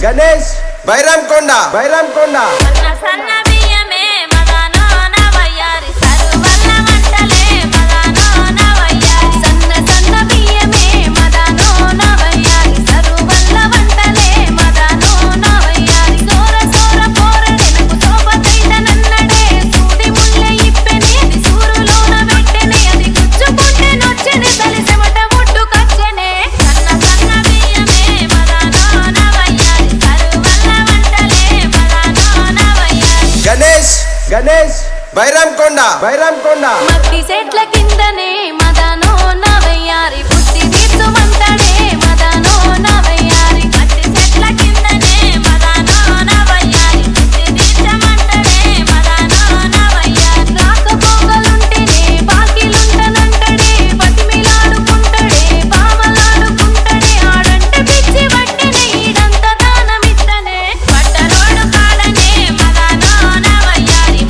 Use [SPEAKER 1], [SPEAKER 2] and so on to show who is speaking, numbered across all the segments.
[SPEAKER 1] గణేష్ బైరాంకొండ బైరాంకొండ గణేష్ బైరాంకొండ బైరాంకొండ
[SPEAKER 2] మట్టి చెట్ల కిందనే మదనో నవయ్యారి బుద్ధి తీర్చుమంటాడే మదనో నవయ్యారి మట్టి చెట్ల కిందనే మదనో నవయ్యారి బుద్ధి తీర్చమంటాడే మదనో నవయ్యారి రాకపోగలుంటేనే బాకిలుంటనంటాడే బతిమిలాడుకుంటాడే బావలాడుకుంటాడే ఆడంటే పిచ్చి పట్టిన ఈడంత దానమిత్తనే పట్టరోడు కాడనే మదనో నవయ్యారి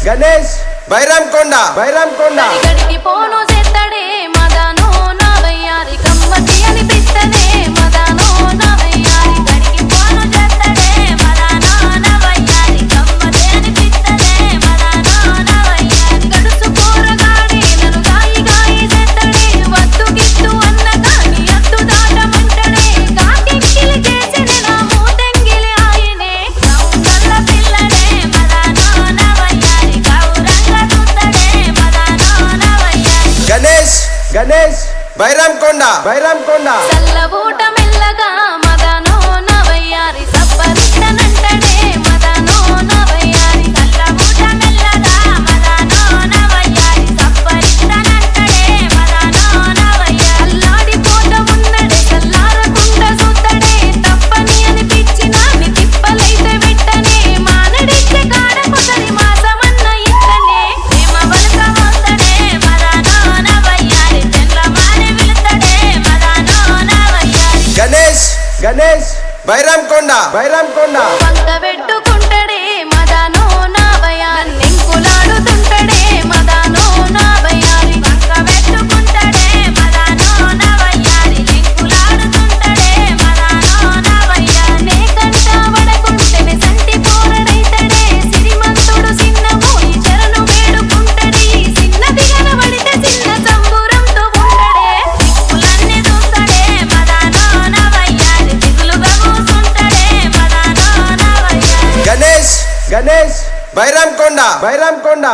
[SPEAKER 1] గణేష్ బైరాంకొండ బైరాంకొండ
[SPEAKER 2] గడికి పోను చేస్తాడే మదనో నవయ్యారి గమ్మతి అనిపిస్తనే మదనో నవయ్యారి గడికి పోను చేస్తాడే మదనో నవయ్యారి గమ్మతి అనిపిస్తనే మదనో నవయ్యారి గడుసు కూరగాడే నన్ను గాయి గాయి చేస్తాడే వద్దు గిట్టు అన్న కాని అద్దు దాటమంటాడే కాకింకిలి చేసిన నా మూతెంగిలి ఆయనే గౌరల్ల పిల్లడే మదనో నవయ్యారి
[SPEAKER 1] గణేష్ బైరాంకొండ బైరాంకొండ
[SPEAKER 2] చల్లబూట మెల్లగా మదనో నవయ్యారి సప్పరిట్టనంటడే మదనో నవయ్యారి చల్లబూట మెల్లగా మదనో నవయ్యారి సప్పరిట్టనంటడే మదనో నవయ్యారి అల్లాడిపోత ఉన్నడే చల్లారకుండ చూత్తడే తప్పని అనిపించిన తిప్పలైతే విట్టనే మానడిచ్చే కాడ కొసరి మాసమన్న ఇత్తనే ప్రేమ వలస వస్తడే మదనో నవయ్యారి తెల్లమాని విలుతడే మదనో నవయ్యారి
[SPEAKER 1] గణేష్ బైరాంకొండ బైరాంకొండ
[SPEAKER 2] వంక పెట్టుకుంటడే మదనో నవయ్యారి నెంకులాడుతుంటడే మదనో నవయ్యారి వంక పెట్టుకుంటడే మదనో నవయ్యారి నెంకులాడుతుంటడే మదనో నవయ్యారి నే కంట వడకుంటేనే సంటి పోరడైతడే సిరిమంతుడు సిన్నమోయి చెరను వేడుకుంటడి సిన్నది కనబడితే చిన్న సంబురంతో ఉండడే దిక్కులన్నీ చూస్తడే మదనో నవయ్యారి దిగులుగా కూసుంటడే మదనో నవయ్యారి
[SPEAKER 1] గణేష్ బైరాంకొండ బైరాంకొండ